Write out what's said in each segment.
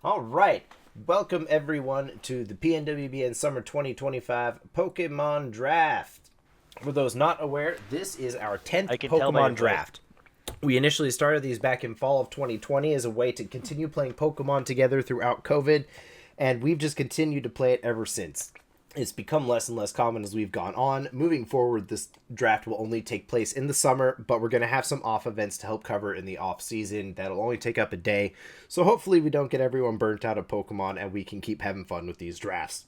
All right. Welcome, everyone, to the PNWBN Summer 2025 Pokemon Draft. For those not aware, this is our 10th Pokemon Draft. We initially started these back in fall of 2020 as a way to continue playing Pokemon together throughout COVID, and we've just continued to play it ever since. It's become less and less common as we've gone on. Moving forward, this draft will only take place in the summer, but we're going to have some off events to help cover in the off season. That'll only take up a day. So hopefully we don't get everyone burnt out of Pokemon and we can keep having fun with these drafts.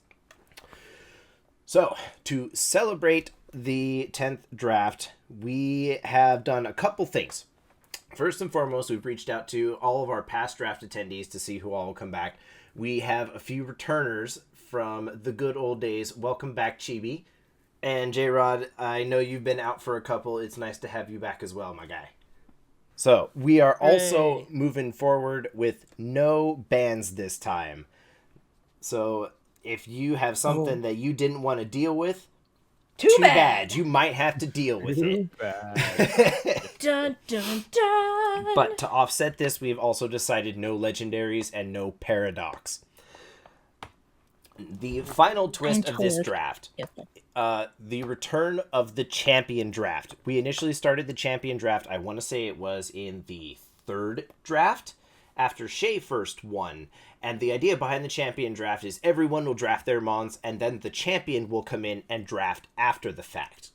So to celebrate the 10th draft, we have done a couple things. First and foremost, we've reached out to all of our past draft attendees to see who all will come back. We have a few returners from the good old days. Welcome back, Chibi. And J-Rod, I know you've been out for a couple. It's nice to have you back as well, my guy. So, we are also moving forward with no bans this time. So, if you have something that you didn't want to deal with, too bad. You might have to deal with it. Dun, dun, dun. But to offset this, we've also decided no legendaries and no paradox. The final twist of this draft, the return of the champion draft. We initially started the champion draft, I want to say it was in the third draft, after Shay first won. And the idea behind the champion draft is everyone will draft their mons, and then the champion will come in and draft after the fact.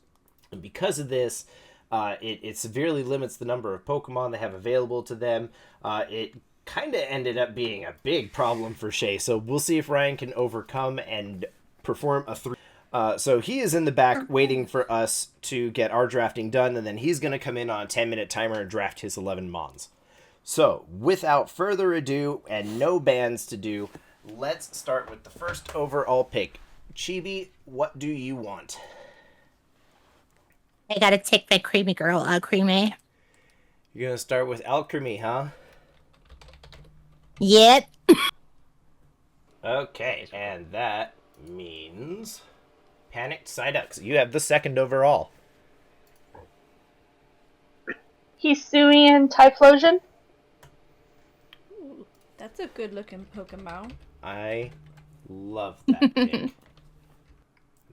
And because of this, it severely limits the number of Pokemon they have available to them. It kind of ended up being a big problem for Shay, so we'll see if Ryan can overcome and perform a 3. So he is in the back waiting for us to get our drafting done, and then he's going to come in on a 10-minute timer and draft his 11 mons. So, without further ado, and no bans to do, let's start with the first overall pick. Chibi, what do you want? I gotta take that creamy girl, Creamy. You're going to start with Alchemy, huh? Yep. Okay, and that means Panicked Psyduck. You have the second overall. Hisuian Typhlosion. Ooh, that's a good looking Pokemon. I love that pick. And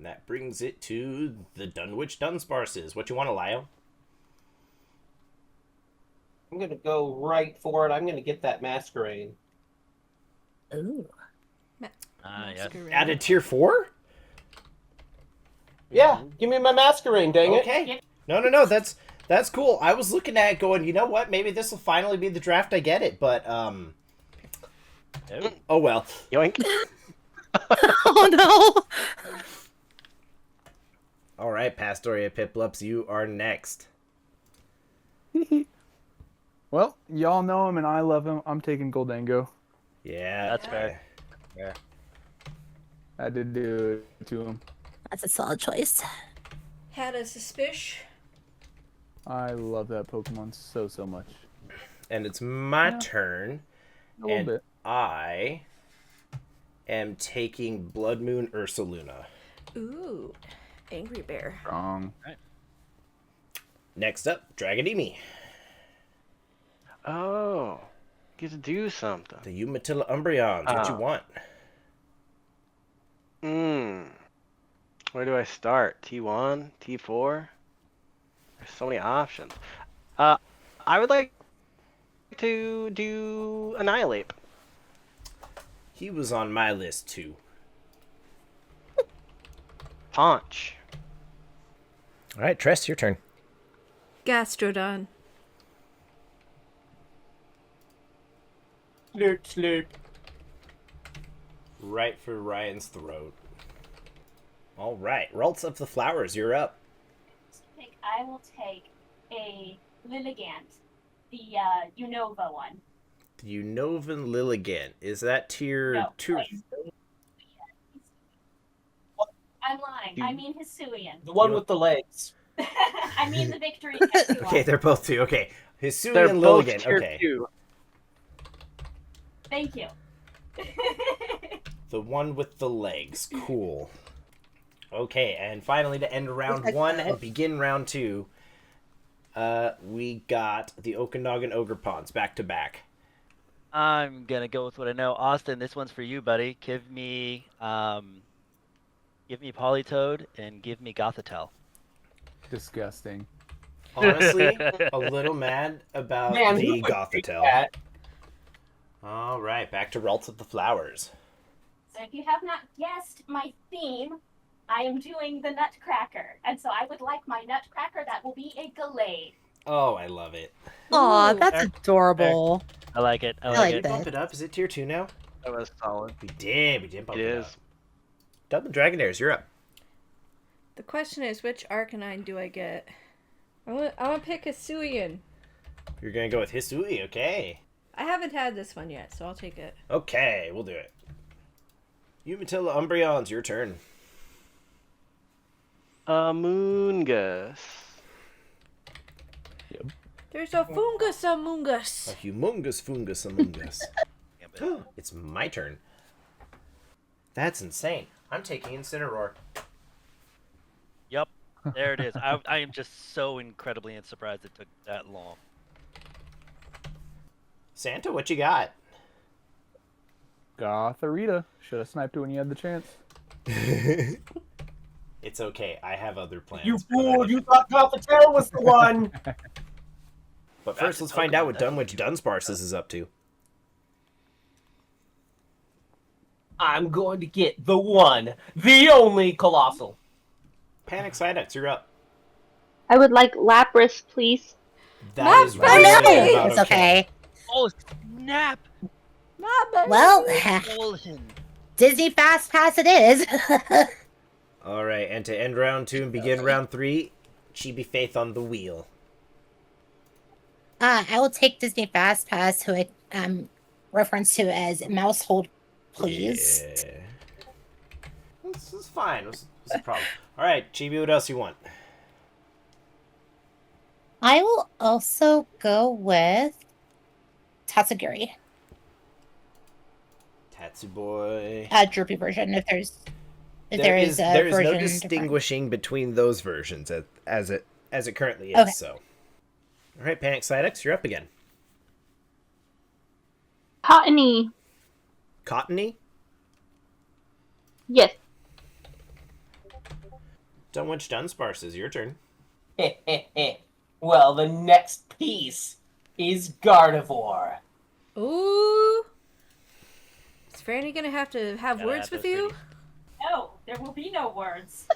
that brings it to the Dunwich Dunsparces. What you want, Lyle? I'm going to go right for it. I'm going to get that Masquerade. Ooh. Yes. At a tier 4? Yeah, give me my Masquerade, dang it. Okay. No, that's cool. I was looking at it going, you know what? Maybe this will finally be the draft I get it, but, oh well. Yoink. Oh, no. All right, Pastoria Piplups, you are next. Well, y'all know him and I love him. I'm taking Goldango. Yeah. That's fair. Yeah. I did do it to him. That's a solid choice. Had a suspicion. I love that Pokemon so much. And it's my turn. A little bit. I am taking Blood Moon Ursaluna. Ooh, Angry Bear. Wrong. Next up, Dragonimi. Oh, get to do something. The Umatilla Umbreons. What you want? Where do I start? T1? T4? There's so many options. I would like to do Annihilate. He was on my list too. Punch. All right, Tress, your turn. Gastrodon. Slurp. Right for Ryan's throat. All right, Ralts of the Flowers, you're up. I will take a Lilligant, the Unova one. The Unovan Lilligant. Is that tier 2? I'm lying. I mean Hisuian. The one with the legs. I mean the Victory Tattoo one. Okay, they're both 2. Okay. They're Hisuian both Lilligant. tier Okay. 2. Thank you. The one with the legs. Cool. Okay, and finally to end round 1 and begin round 2, we got the Okanagan Ogre Ponds back to back. I'm gonna go with what I know. Austin, this one's for you, buddy. Give me Polytoad and give me Gothitelle. Disgusting. Honestly, a little mad about Man, who the would take Gothitelle. that? All right, back to Ralts of the Flowers. So if you have not guessed my theme, I am doing the Nutcracker. And so I would like my Nutcracker that will be a Glade. Oh, I love it. Aw, Ooh, that's fair, adorable. I like it. I I like like it. Did we that. bump it up? Is it tier 2 now? That was solid. We did bump It it is. up. Dublin Dragonaires, you're up. The question is, which Arcanine do I get? I want to pick a Hisuian. You're going to go with Hisui, okay. I haven't had this one yet, so I'll take it. Okay, we'll do it. Umatilla Umbreons, your turn. Moongus. There's a fungus among us. A humongous fungus among us. It's my turn. That's insane. I'm taking Incineroar. Yep, there it is. I am just so incredibly surprised it took that long. Santa, what you got? Gotharita. Should have sniped it when you had the chance. It's okay. I have other plans. You fool! You thought Gothitelle was the one! But first, let's find out what Dunwich Dunsparces is up to. I'm going to get the one, the only Colossal. Panic Psyducks, you're up. I would like Lapras, please. That is My Oh really baby! not no, it's okay. Oh snap! Well, Golden. Disney Fast Pass it is. All right, and to end round 2 and begin round 3, Chibi Faith on the wheel. I will take Disney Fast Pass, who I reference to as Mousehold, please. Yeah. This is fine. What's the problem? All right, Chibi, what else you want? I will also go with Tatsugiri, Tatsuboy. droopy version. If there's There is a no version distinguishing between those versions as it currently is. Okay. So, all right, Panic Psyducks, you're up again. Cottony. Cottony, Yes. Dunwich Dunsparces, your turn. Well, the next piece is Gardevoir. Ooh. Is Franny gonna have to have Gotta words have with those you? pretty- No, there will be no words.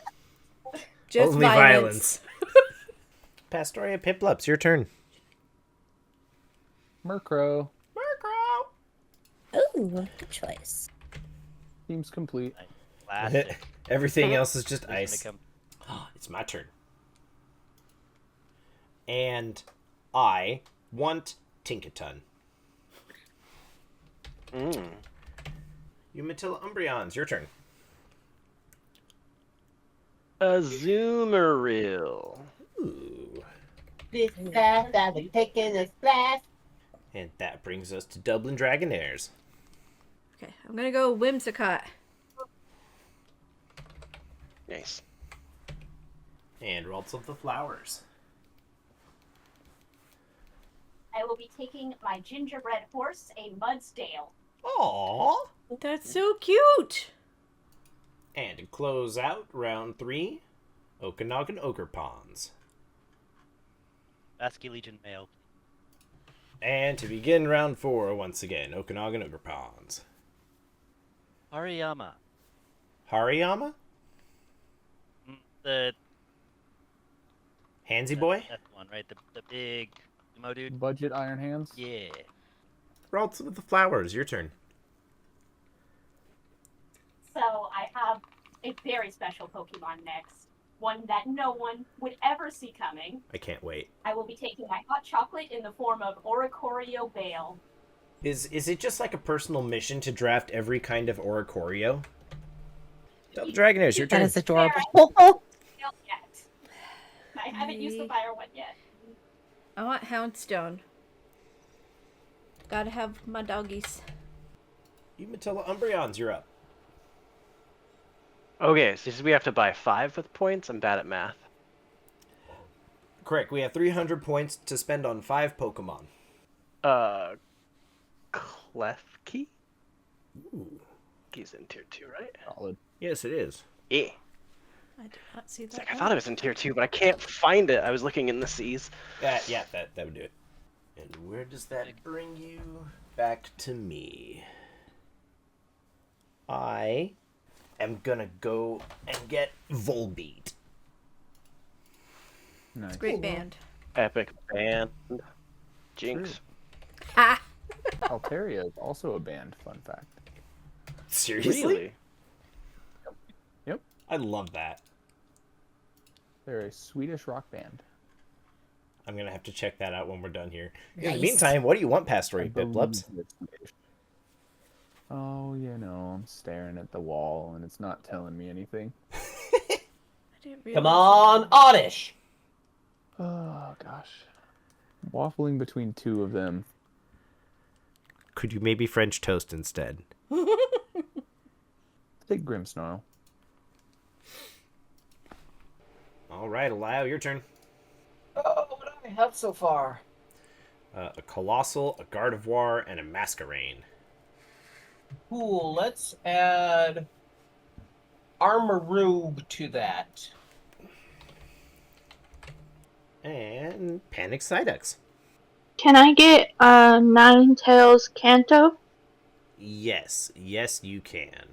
Just Only violence. Pastoria Piplups, your turn. Murkrow. Ooh, good choice. Seems complete. Classic. Everything else is just Who's gonna ice. come- It's my turn. And I want Tinkaton. Umatilla Umbreons, your turn. Azumarill. Ooh. This fast, I'll be taking a splash. And that brings us to Dublin Dragonaires. Okay, I'm gonna go Whimsicott. Nice. And Ralts of the Flowers. I will be taking my gingerbread horse, a Mudsdale. Aww. That's so cute. And to close out round 3, Okanagan Ogre Ponds. Basque Legion male. And to begin round 4, once again, Okanagan Ogre Ponds. Hariyama. Hariyama? The Handsy Boy? That's the one, right? The big emo dude. Budget Iron Hands. Yeah. Ralts of the Flowers, your turn. So I have a very special Pokemon next. One that no one would ever see coming. I can't wait. I will be taking my hot chocolate in the form of Oricorio Bale. Is it just like a personal mission to draft every kind of Oricorio? Double Dragonaires, your That turn. is adorable. Still yet. I haven't used the fire one yet. I want Houndstone. Gotta have my doggies. Umatilla Umbreons, you're up. Okay, so we have to buy 5 with points? I'm bad at math. Correct, we have 300 points to spend on 5 Pokemon. Klefki? Ooh. He's in tier 2, right? Solid. Yes, it is. Yeah. I did not see It's that. like, I thought it was in tier 2, but I can't find it. I was looking in the seas. Yeah, that would do it. And where does that bring you? Back to me. I am gonna go and get Volbeat. Nice. Great band. Epic band. Jinx. Ah. Altaria is also a band. Fun fact. Seriously? Really? Yep. I love that. They're a Swedish rock band. I'm gonna have to check that out when we're done here. In the Nice. meantime, what do you want, I Pastory believe Piplups? it's Swedish. Oh, I'm staring at the wall and it's not telling me anything. I didn't realize Come on, Oddish. Oh, gosh. Waffling between two of them. Could you maybe French toast instead? Take Grimmsnarl. All right, Allow, your turn. Oh, what do I have so far? A Colossal, a Gardevoir, and a Masquerain. Cool, let's add Armarouge to that. And Panic Psyducks. Can I get Ninetales Kanto? Yes, you can.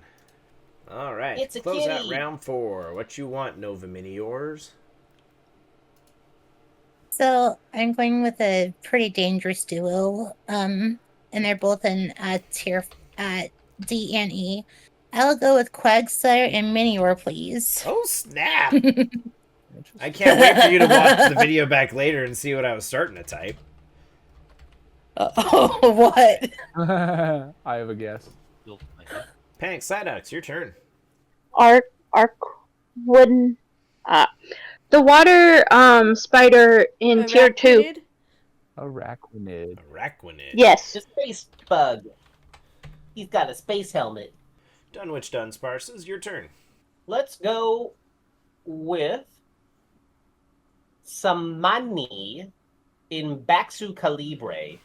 All right, It's a close out kitty. round 4. What you want, Nova Miniors? So I'm going with a pretty dangerous duo. And they're both in tier D and E. I'll go with Quagsire and Minior, please. Oh, snap! I can't wait for you to watch the video back later and see what I was starting to type. Oh, what? I have a guess. You'll find out. Panic Psyducks, your turn. Arc Wooden. The water spider in tier 2. Arachnid? Arachnid. Araquanid. Yes. The space bug. He's got a space helmet. Dunwich Dunsparces, your turn. Let's go with some money in Baxu Calibre.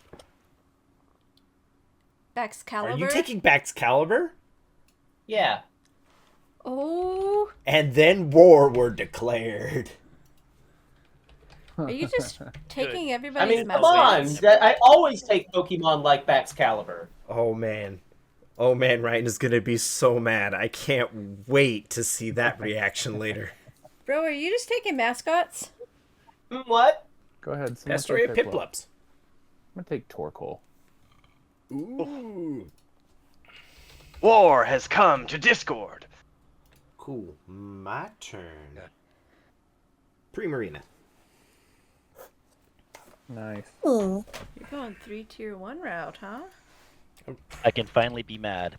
Baxcalibur? Are you taking Baxcalibur? Yeah. Oh, And then war were declared. are you just taking I everybody's mean, come on. mascots? I always take Pokemon like Baxcalibur. Oh man, Ryan is gonna be so mad. I can't wait to see that reaction later. Bro, are you just taking mascots? What? Go ahead. someone Pastoria take Piplup. Piplups. I'm gonna take Torkoal. Ooh. War has come to Discord. Cool. My turn. Primarina. Nice. Ooh. You're going 3 tier 1 route, huh? I can finally be mad.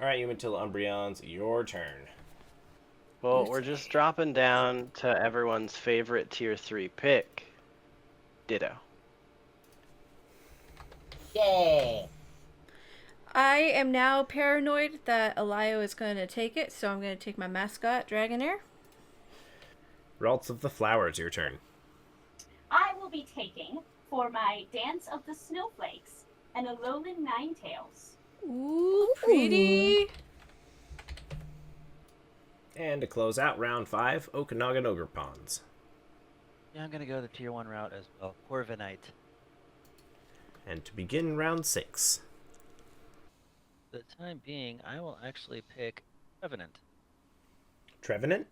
All right, Umatilla Umbreons, your turn. Well, we're just dropping down to everyone's favorite tier 3 pick. Ditto. Yeah. I am now paranoid that Elio is going to take it, so I'm going to take my mascot, Dragonair. Ralts of the Flowers, your turn. I will be taking, for my Dance of the Snowflakes, an Alolan Ninetales. Ooh, pretty. And to close out round 5, Okanagan Ogre Ponds. Yeah, I'm gonna go the tier 1 route as well. Corviknight. And to begin round 6. For the time being, I will actually pick Revenant. Trevenant?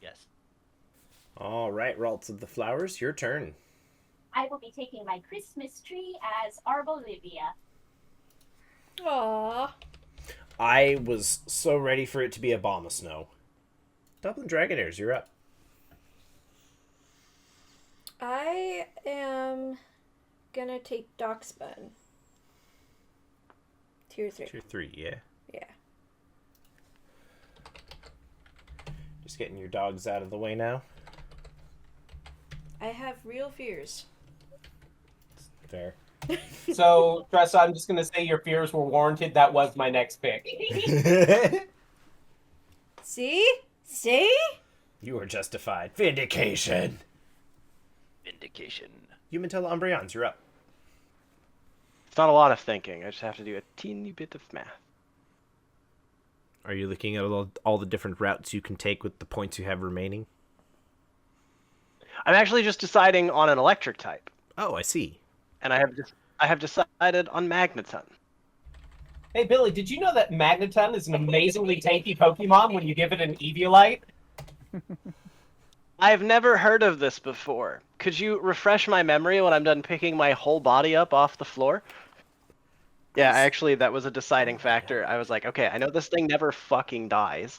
Yes. All right, Ralts of the Flowers, your turn. I will be taking my Christmas tree as Arbolivia. Aww. I was so ready for it to be Abomasnow. Dublin Dragonairs, you're up. I am going to take Doxbun. Tier 3. Tier 3, yeah. Yeah. Just getting your dogs out of the way now. I have real fears. Fair. So, Tressa, I'm just going to say your fears were warranted. That was my next pick. See? See? You are justified. Vindication. Vindication. Umatilla Umbreons, you're up. not a lot of thinking. I just have to do a teeny bit of math. Are you looking at all the different routes you can take with the points you have remaining? I'm actually just deciding on an electric type. Oh, I see. And I have decided on Magneton. Hey, Billy, did you know that Magneton is an amazingly tanky Pokemon when you give it an Eviolite? I've never heard of this before. Could you refresh my memory when I'm done picking my whole body up off the floor? Yeah, actually, that was a deciding factor. I was like, okay, I know this thing never fucking dies.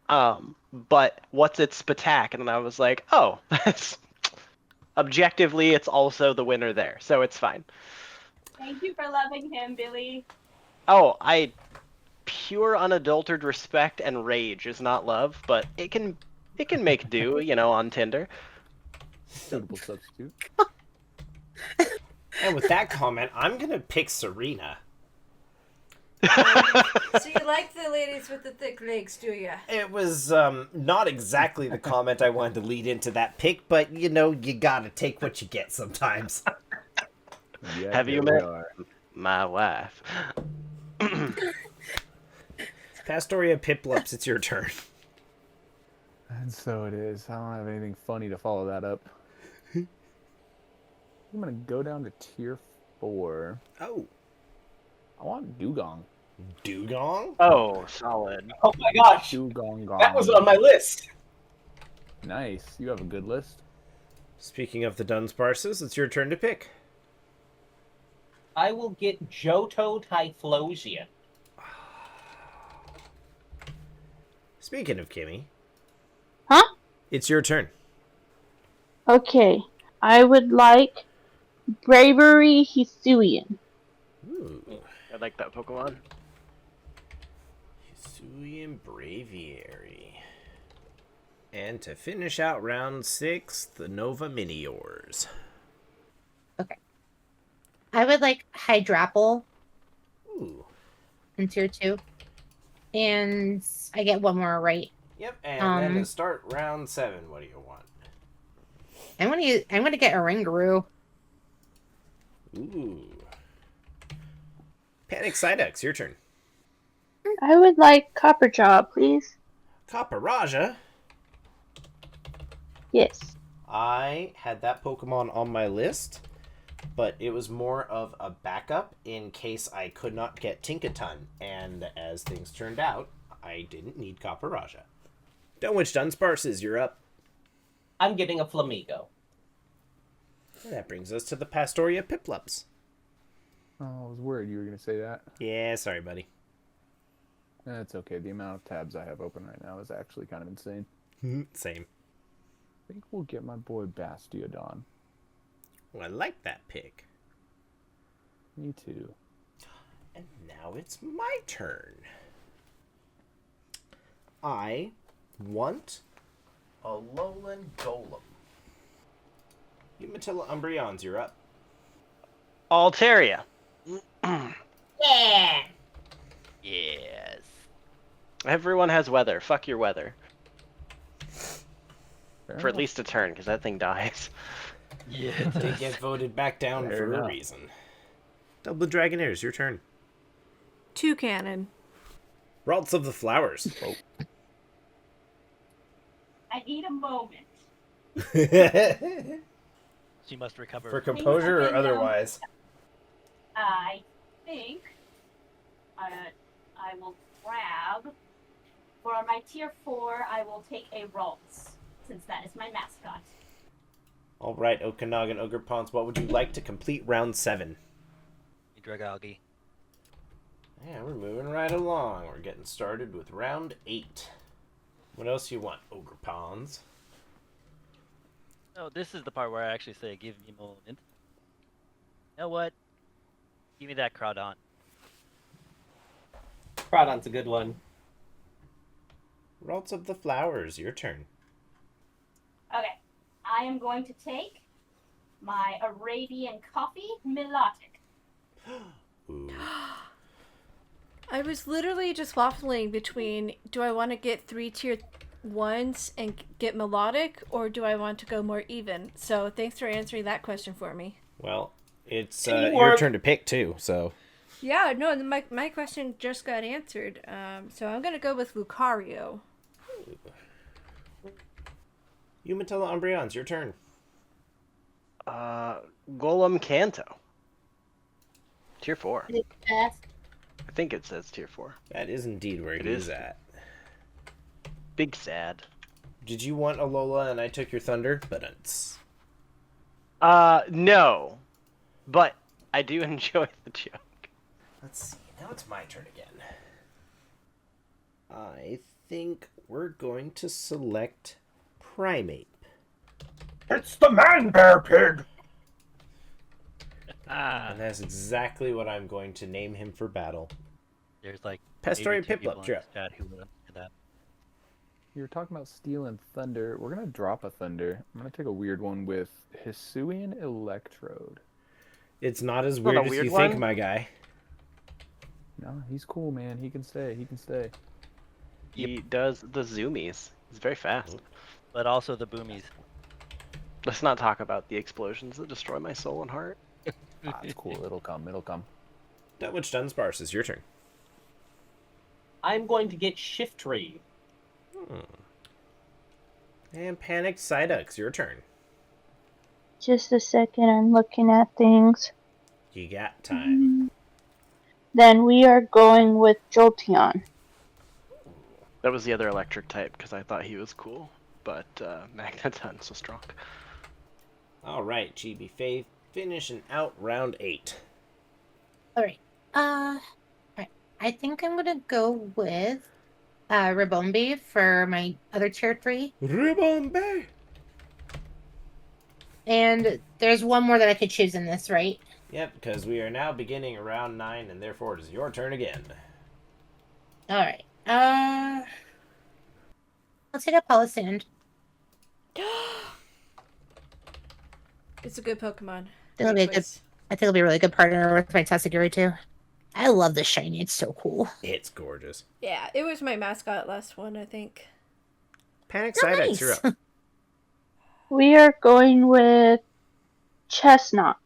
But what's its Spatak? And then I was like, oh, that's... Objectively, it's also the winner there, so it's fine. Thank you for loving him, Billy. Oh, pure unadulterated respect and rage is not love, but it can make do, on Tinder. Suitable substitute. And with that comment, I'm gonna pick Serena. So you like the ladies with the thick legs, do you? It was not exactly the comment I wanted to lead into that pick, but you gotta take what you get sometimes. Yeah, Have you met my wife? Pastoria Piplups, it's your turn. And so it is. I don't have anything funny to follow that up. I'm gonna go down to tier 4. Oh. I want Dugong. Dugong? Oh, solid. Oh my gosh, Dugong. that was on my list. Nice. You have a good list. Speaking of the Dunsparces, it's your turn to pick. I will get Johto Typhlosion. Speaking of Kimmy. Huh? It's your turn. Okay. I would like Bravery Hisuian. Ooh. I like that Pokemon. Hisuian Braviary. And to finish out round 6, the Nova Miniors. Okay. I would like Hydrapple Ooh. in tier 2. And I get one more, right? Yep, and then to start round 7, what do you want? I'm gonna get a Ringaroo. Ooh. Panic Psyduck, your turn. I would like Copperjaw, please. Capparaja. Yes. I had that Pokemon on my list, but it was more of a backup in case I could not get Tinkaton, and as things turned out, I didn't need Capparaja. Dunwich Dunsparces, you're up. I'm getting a Flamigo. And that brings us to the Pastoria Piplups. Oh, I was worried you were going to say that. Yeah, sorry, buddy. That's okay. The amount of tabs I have open right now is actually kind of insane. Same. I think we'll get my boy Bastiodon. Well, I like that pick. Me too. And now it's my turn. I want a Alolan Golem. Umatilla Umbreons, you're up. Altaria. Yeah. Yes. Everyone has weather. Fuck your weather. Fair For at enough. least a turn, because that thing dies. Yeah. They get voted back down Fair for enough. a reason. Double Dragonaires, your turn. Two cannon. Ralts of the Flowers. I need a moment. She must recover. For composure or otherwise? I think I will grab, for my tier 4, I will take a Ralts, since that is my mascot. All right, Okanagan Ogerpons, what would you like to complete round 7? Dragalgi. Yeah, we're moving right along. We're getting started with round 8. What else you want, Ogerpons? Oh, this is the part where I actually say, give me a moment. You know what? Give me that Crawdon. Crawdon's a good one. Ralts of the Flowers, your turn. Okay, I am going to take my Arabian Coffee Melodic. Ooh. I was literally just waffling between, do I want to get 3 tier 1s and get melodic, or do I want to go more even? So thanks for answering that question for me. Well, It's Teamwork. your turn to pick too. So Yeah, no, my question just got answered. So I'm gonna go with Lucario. Umatilla Umbreon's your turn. Golem Kanto. Tier 4. I think it says tier 4. That is indeed where It he's is. at. Big sad. Did you want Alola and I took your thunder? But it's... No. But I do enjoy the joke. Let's see. Now it's my turn again. I think we're going to select Primeape. It's the man bear pig. And that's exactly what I'm going to name him for battle. There's like Pastoria 82 people Piplup, in you're this up. chat who would have that. You're talking about Steel and Thunder. We're gonna drop a Thunder. I'm gonna take a weird one with Hisuian Electrode. It's not as Not a weird as weird you think, one? my guy. No, he's cool, man. He can stay. He can stay. He does the zoomies. He's very fast. But also the boomies. Let's not talk about the explosions that destroy my soul and heart. It's cool. It'll come. It'll come. Dunwich Dunsparce, it's your turn. I'm going to get Shiftry. And Panicked Psyduck's your turn. Just a second, I'm looking at things. You got time. Then we are going with Jolteon. That was the other electric type because I thought he was cool. But Magneton's so strong. All right, GB Faith, finishing out round 8. All right. Alright. I think I'm gonna go with Ribombee for my other tier 3. Ribombee! And there's one more that I could choose in this, right? Yep, because we are now beginning round 9, and therefore it is your turn again. Alright. I'll take a Palisand. It's a good Pokemon. It'll be a good, choice. I think it'll be a really good partner with my Tatsugiri too. I love the shiny. It's so cool. It's gorgeous. Yeah, it was my mascot last one, I think. Panicked Oh, Psyduck's, nice. you're up. We are going with Chestnut.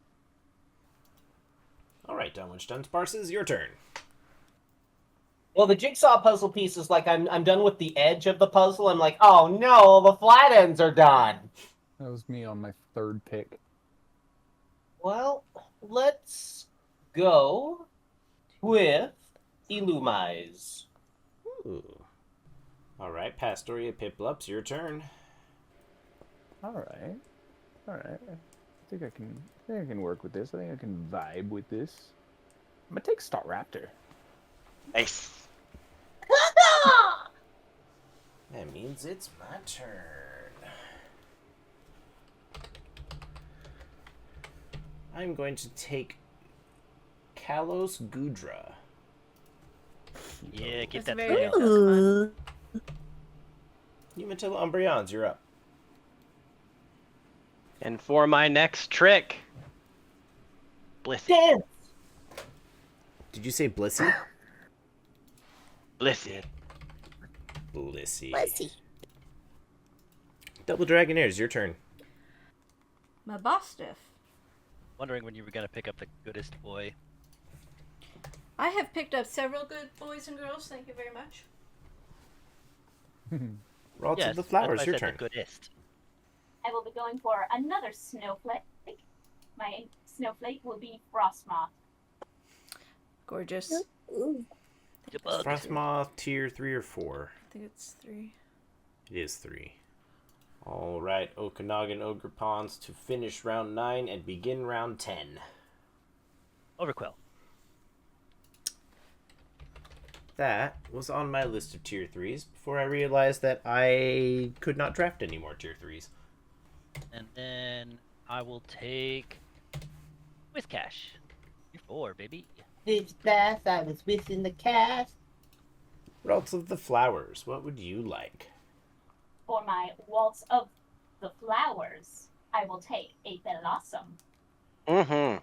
All right, Dunwich Dunsparce, it's your turn. Well, the jigsaw puzzle piece is like I'm done with the edge of the puzzle. I'm like, oh no, the flat ends are done. That was me on my third pick. Well, let's go with Illumise. Ooh. All right, Pastoria Piplups, your turn. All right. I think I can work with this. I think I can vibe with this. I'm gonna take Staraptor. Nice. That means it's my turn. I'm going to take Kalos Gudra. Yeah, get That's a that very thing good out. Pokemon. Umatilla Umbreons, you're up. And for my next trick, Blissey. Dance! Did you say Blissey? Blissey. Blissey. Blissey. Double Dragonairs, your turn. My Bostiff. Wondering when you were gonna pick up the goodest boy. I have picked up several good boys and girls. Thank you very much. Ralts Yes, of the that's Flowers, why I your said turn. the goodest. I will be going for another snowflake. My snowflake will be Frostmoth. Gorgeous. Frostmoth, tier 3 or 4? I think it's 3. It is 3. All right, Okanagan Ogre Pawns to finish round 9 and begin round 10. Overquill. That was on my list of tier 3s before I realized that I could not draft any more tier 3s. And then I will take Whiscash. You're 4, baby. This fast, I was missing the cast. Ralts of the Flowers, what would you like? For my Waltz of the Flowers, I will take a Blossom. Mm-hmm.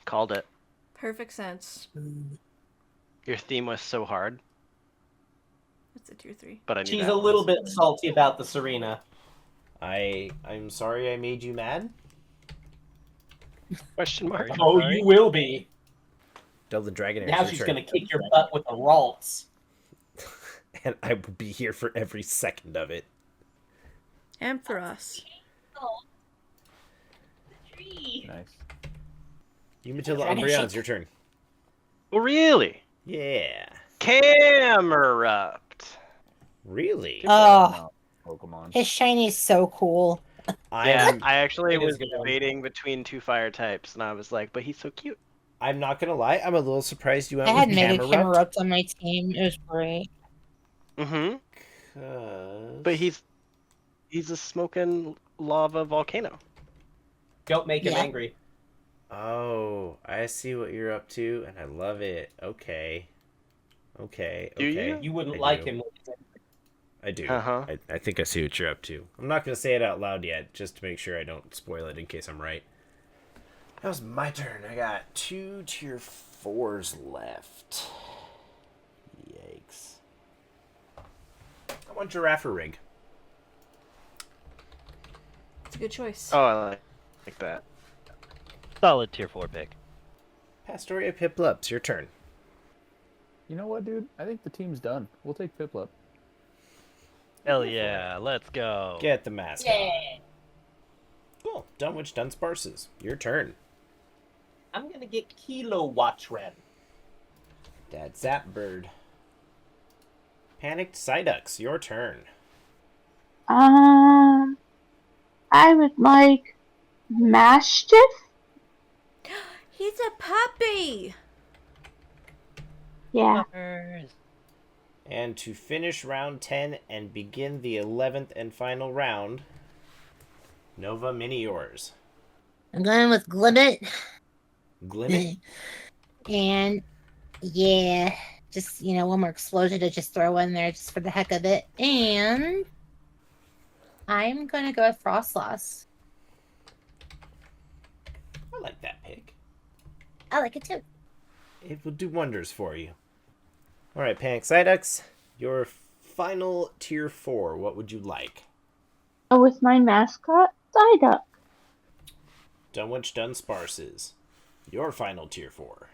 Called it. Perfect sense. Your theme was so hard, It's a tier 3. but I knew She's that a little was- bit salty about the Serena. I'm sorry I made you mad. Question mark. Oh, you will be. Delvin Dragonair. Now she's gonna kick your butt with the Ralts. And I will be here for every second of it. And for us. Nice. You, Matilda Umbreon, it's your turn. Oh, really? Yeah. Camerupt. Really? Oh, Pokemon. his shiny is so cool. Yeah, I actually It is was good one. debating between two fire types, and I was like, but he's so cute. I'm not gonna lie, I'm a little surprised you went I had with Mega Camerupt. Camerupt on my team. It was great. Mm-hmm. 'Cause- But he's a smoking lava volcano. Don't make him Yeah. angry. Oh, I see what you're up to, and I love it. Okay. Okay. Do okay. you? You wouldn't I like do. him. I do. Uh-huh. I think I see what you're up to. I'm not going to say it out loud yet, just to make sure I don't spoil it in case I'm right. That was my turn. I got 2 tier 4s left. Yikes. I want Giraffe Rig. It's a good choice. Oh, I like that. Solid tier 4 pick. Pastoria Piplups, your turn. You know what, dude? I think the team's done. We'll take Piplup. Hell yeah, let's go. Get the mask Yeah. on. Cool. Dunwich Dunsparces, your turn. I'm gonna get Kilo Watchred. Dad Zapbird. Panicked Psyducks, your turn. I would like Mastiff. He's a puppy! Yeah. And to finish round 10 and begin the 11th and final round, Nova Miniors. I'm going with Glimmit. Glimmet? And yeah, just one more explosion to just throw in there just for the heck of it. And I'm gonna go with Frostlass. I like that pick. I like it too. It will do wonders for you. Alright, Panic Psyducks, your final tier 4, what would you like? With my mascot, Psyduck. Dunwich Dunsparces, your final tier 4.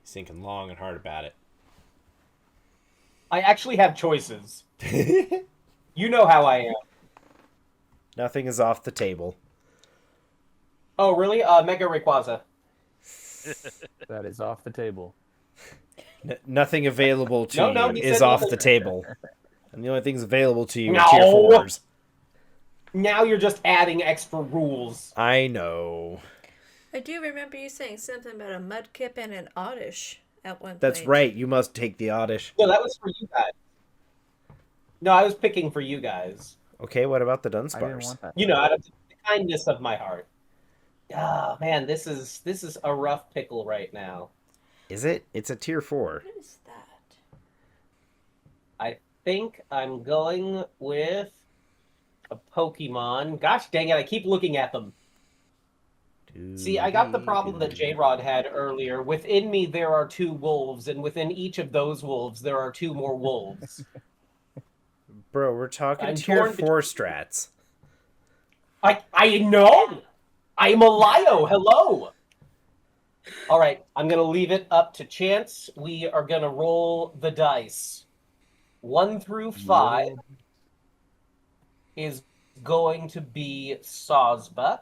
He's thinking long and hard about it. I actually have choices. You know how I am. Nothing is off the table. Oh, really? Mega Rayquaza. That is off the table. Nothing available to No, you he is said off nothing. the table. And the only things available to you No. are tier 4s. Now you're just adding extra rules. I know. I do remember you saying something about a Mudkip and an Oddish at one That's point. right, you must take the Oddish. No, that was for you guys. No, I was picking for you guys. Okay, what about the I didn't Dunsparce? want that. You know, out of the kindness of my heart. Ah, man, this is a rough pickle right now. Is it? It's a tier 4. What is that? I think I'm going with a Pokemon. Gosh dang it, I keep looking at them. See, I got the problem that J-Rod had earlier. Within me, there are 2 wolves, and within each of those wolves, there are 2 more wolves. Bro, we're talking I'm tier torn 4 strats. I know! I'm a Lio, hello! Alright, I'm gonna leave it up to chance. We are gonna roll the dice. 1 through 5 is going to be Sawsbuck.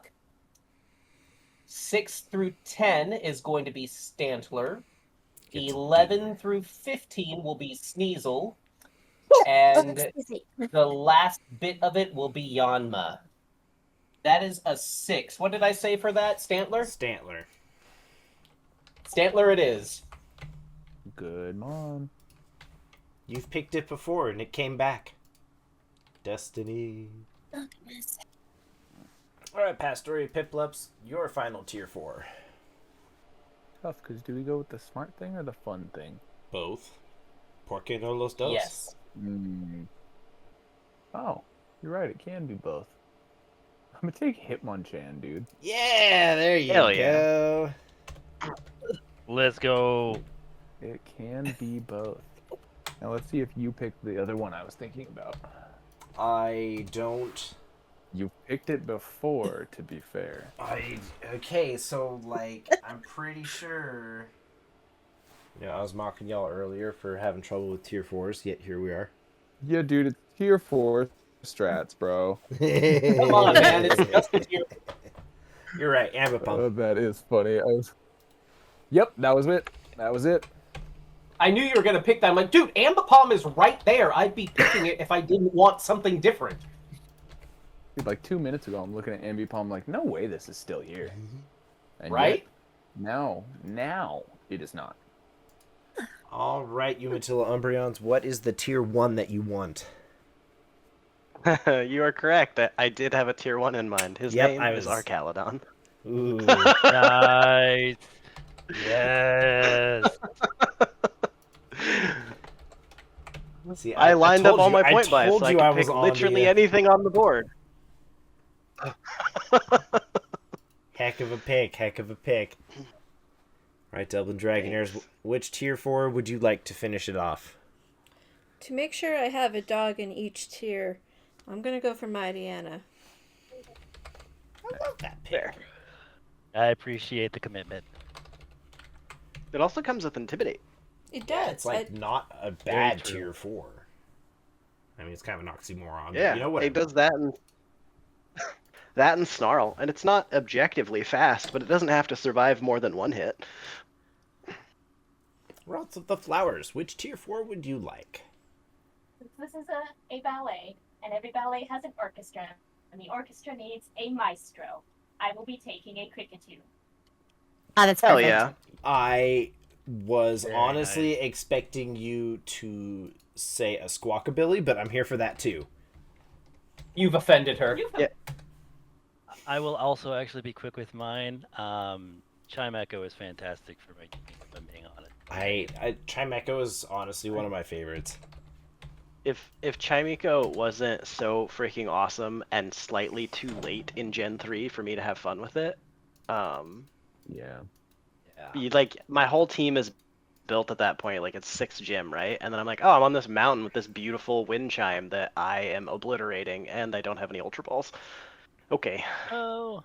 6 through 10 is going to be Stantler. 11 through 15 will be Sneasel. And the last bit of it will be Yanma. That is a 6. What did I say for that, Stantler? Stantler. Stantler it is. Good mom. You've picked it before and it came back. Destiny. Oh, goodness. Alright, Pastoria Piplups, your final tier 4. Tough, because do we go with the smart thing or the fun thing? Both. Por qué no los dos? Yes. Oh, you're right. It can be both. I'm gonna take Hitmonchan, dude. Yeah, there you Hell go. Let's go. It can be both. Now let's see if you pick the other one I was thinking about. I don't. You picked it before, to be fair. Okay, so, like, I'm pretty sure... You know, I was mocking y'all earlier for having trouble with tier 4s, yet here we are. Yeah, dude, it's tier 4 strats, bro. Come on, man. It's just a tier. You're right, Ambipom. That is funny. Yep, that was it. That was it. I knew you were going to pick that. I'm like, dude, Ambipom is right there. I'd be picking it if I didn't want something different. Dude, like 2 minutes ago, I'm looking at Ambipom like, no way this is still here. And Right? yet, now it is not. All right, Umatilla Umbreons, what is the tier 1 that you want? You are correct. I did have a tier 1 in mind. His name is Arcaladon. Ooh. Nice. Yes. See, I lined up all my point buys, told so I you could was pick on literally the, anything on the board. Heck of a pick, heck of a pick. Right, Dublin Dragonaires, which tier 4 would you like to finish it off? To make sure I have a dog in each tier, I'm gonna go for Mightyana. I love that pick. I appreciate the commitment. It also comes with Intimidate. It does. Yeah, it's like not a bad tier 4. I mean, it's kind of an oxymoron. Yeah, but you know what? it does that and that and Snarl, and it's not objectively fast, but it doesn't have to survive more than one hit. Routes of the Flowers, which tier 4 would you like? This is a ballet, and every ballet has an orchestra, and the orchestra needs a maestro. I will be taking a cricketoo. Oh, that's Hell perfect. yeah. I was Very honestly expecting you to say a Squawkabilly, but I'm here for that too. You've offended her. Yeah. I will also actually be quick with mine. Chime Echo is fantastic for my team, if I'm being honest. Chime Echo is honestly one of my favorites. If Chimiko wasn't so freaking awesome and slightly too late in Gen 3 for me to have fun with it, Yeah. like my whole team is built at that point, like it's 6th gym, right? And then I'm like, oh, I'm on this mountain with this beautiful wind chime that I am obliterating, and I don't have any Ultra Balls. Okay. Oh.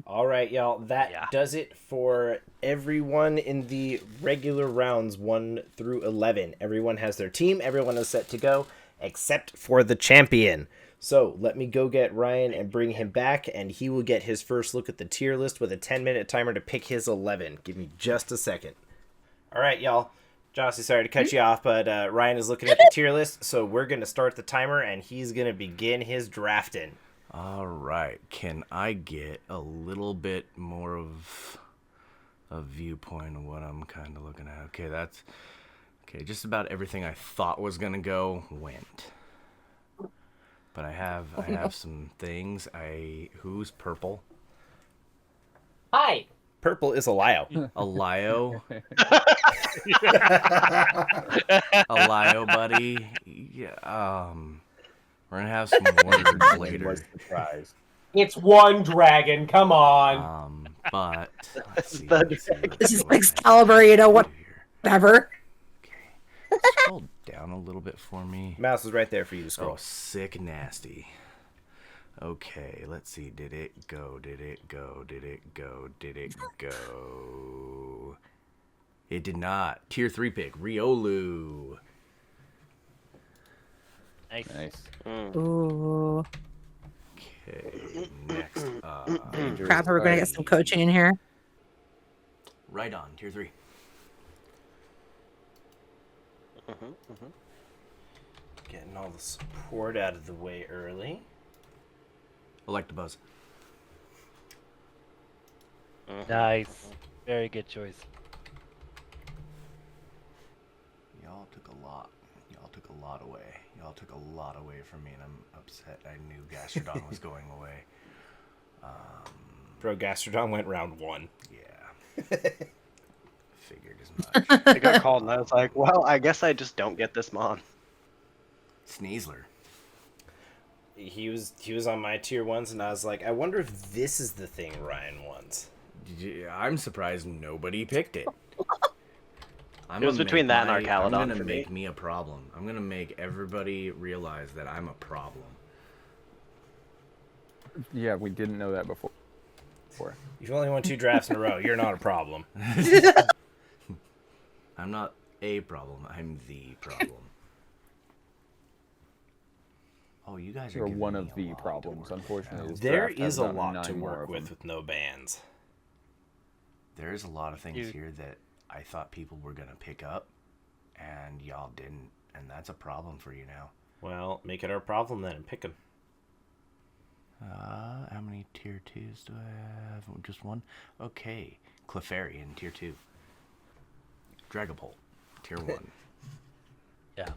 All right, y'all. That does it for everyone in the regular rounds 1 through 11. Everyone has their team. Everyone is set to go, except for the champion. So let me go get Ryan and bring him back, and he will get his first look at the tier list with a 10-minute timer to pick his 11. Give me just a second. All right, y'all. Jossie, sorry to cut you off, but Ryan is looking at the tier list, so we're going to start the timer, and he's going to begin his drafting. All right. Can I get a little bit more of a viewpoint of what I'm kind of looking at? Okay, that's... Okay, just about everything I thought was going to go went. But I have some things. Who's purple? Hi. Purple is a Lio. A Lio? A Lio, buddy. Yeah, we're gonna have some words later. It's one dragon. Come on. But let's see. This is Excalibur, you know, whatever. Scroll down a little bit for me. Mouse is right there for you to scroll. Oh, sick nasty. Okay, let's see. Did it go? Did it go? Did it go? Did it go? It did not. Tier 3 pick, Riolu. Nice. Ooh. Okay, next up. Crap, we're gonna get some coaching in here. Right on, tier 3. Getting all the support out of the way early. Electabuzz. Nice. Very good choice. Y'all took a lot. Y'all took a lot away. Y'all took a lot away from me, and I'm upset. I knew Gastrodon was going away. Bro, Gastrodon went round 1. Yeah. Figured as much. I got called, and I was like, well, I guess I just don't get this Mon. Sneasler. He was on my tier 1s, and I was like, I wonder if this is the thing Ryan wants. I'm surprised nobody picked it. It was between that and Arcaladon I'm gonna for make me a problem. I'm gonna make everybody realize that I'm a problem. Yeah, we didn't know that before. You've only won 2 drafts in a row. You're not a problem. I'm not a problem. I'm the problem. Oh, you guys are You're giving one me of a the lot to problems, work unfortunately. This There draft has is a about lot 9 to more work of with them. no bands. There's a lot of things Dude. here that I thought people were going to pick up, and y'all didn't. And that's a problem for you now. Well, make it our problem then and pick them. How many tier 2s do I have? Just one? Okay. Clefairy in tier 2. Dragapult, tier 1. Yeah.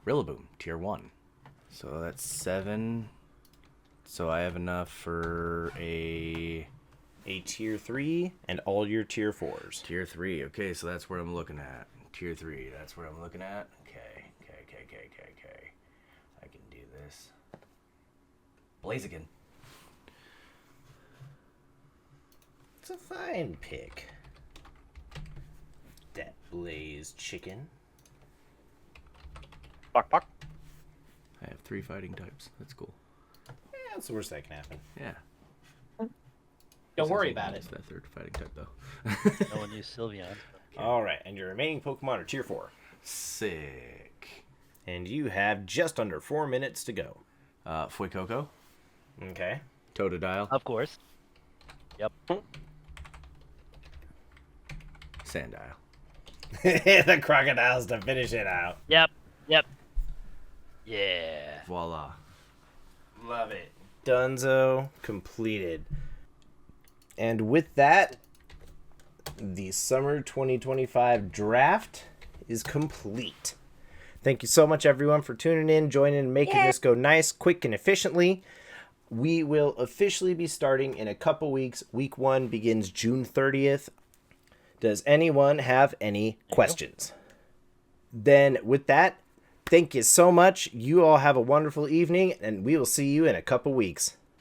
Rillaboom, tier 1. So that's 7. So I have enough for a tier 3 and all your tier 4s. Tier 3. Okay, so that's where I'm looking at. Tier 3, that's where I'm looking at. Okay. I can do this. Blaziken. It's a fine pick. That Blaze chicken. Bark, bark. I have 3 fighting types. That's cool. Yeah, that's the worst that can happen. Yeah. Don't worry about it. It's that 3rd fighting type, though. No one used Sylveon. All right, and your remaining Pokemon are tier 4. Sick. And you have just under 4 minutes to go. Fuecoco. Okay. Totodile. Of course. Yep. Sandile. The crocodiles to finish it out. Yep. Yeah. Voila. Love it. Dunzo completed. And with that, the summer 2025 draft is complete. Thank you so much, everyone, for tuning in, joining, and making this go nice, quick, and efficiently. We will officially be starting in a couple weeks. Week 1 begins June 30th. Does anyone have any questions? Then, with that, thank you so much. You all have a wonderful evening, and we will see you in a couple weeks.